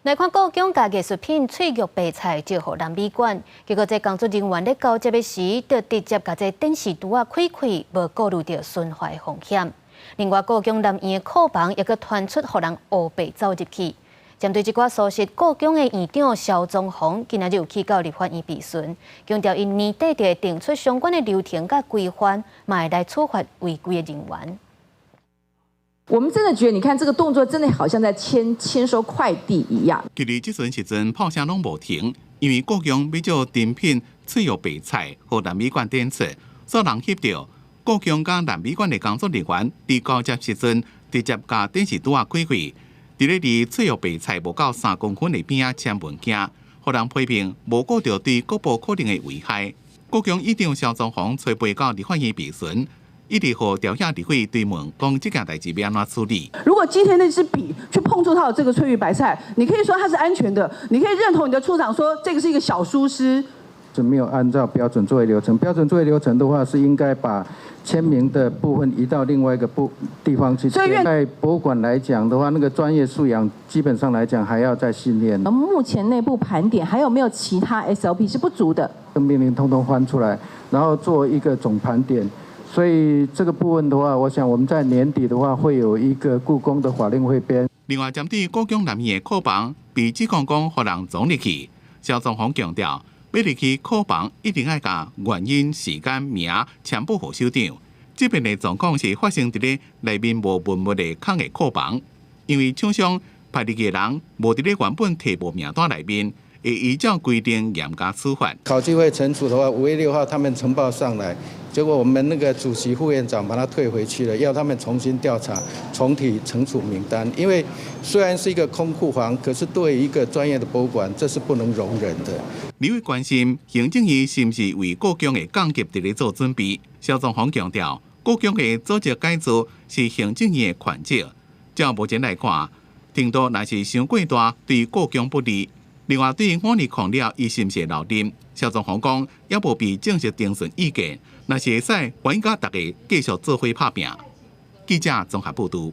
来看故宫家艺术品翠玉白菜借予南美馆，结果这工作人员咧交接的时，就直接把这电视橱啊开开，无顾虑到损坏风险。另外，故宫南院的库房也佮传出互人乌白走入去。针对这寡疏失，故宫的院长肖宗宏今仔日有去到立法院质询，强调因年底就会定出相关的流程甲规范，嘛会来处罚违规的人员。 我们真的觉得，你看这个动作，真的好像在签收快递一样。距离即阵时阵炮声拢无停，因为故宫要将珍品翠玉白菜和南美馆展出，所人翕到故宫甲南美馆的工作人员伫交接时阵，直接甲电视拄啊开开，伫咧离翠玉白菜无到3公分的边啊签文件，互人批评无顾到对国宝可能的危害。故宫院长肖宗宏催陪到立法院质询。 一直和调查立会追问，讲这件代志要安怎处理？如果今天那支笔去碰触到这个翠玉白菜，你可以说它是安全的，你可以认同你的处长说这个是一个小疏失。是没有按照标准作业流程。标准作业流程的话，是应该把签名的部分移到另外一个地方去。所以在博物馆来讲的话，那个专业素养基本上来讲还要再训练。目前内部盘点还有没有其他 SOP 是不足的？命令通通翻出来，然后做一个总盘点。 所以这个部分的话，我想我们在年底的话会有一个故宫的法令汇编。另外，针对故宫南面的库房被指控讲互人撞入去，肖宗宏强调，要入去库房一定要甲原因、时间、名全部互首长。这边的状况是发生伫咧内面无文物的空的库房，因为厂商派入去的人无伫咧原本提报名单内面。 会依照规定严格处罚。考纪会惩处的话，5月6号他们呈报上来，结果我们那个主席、副院长把他退回去了，要他们重新调查、重提惩处名单。因为虽然是一个空库房，可是对于一个专业的博物馆，这是不能容忍的。你会关心行政院是不是为故宫的降级伫咧做准备？肖宗宏强调，故宫的组织改造是行政院的权责。照目前来看，程度若是伤过大，对故宫不利。 另外，对于我日抗了，伊是毋是留任？肖宗宏讲，也无被正式定选意见，若是会使，欢迎甲大家继续做伙拍拼。记者综合报道。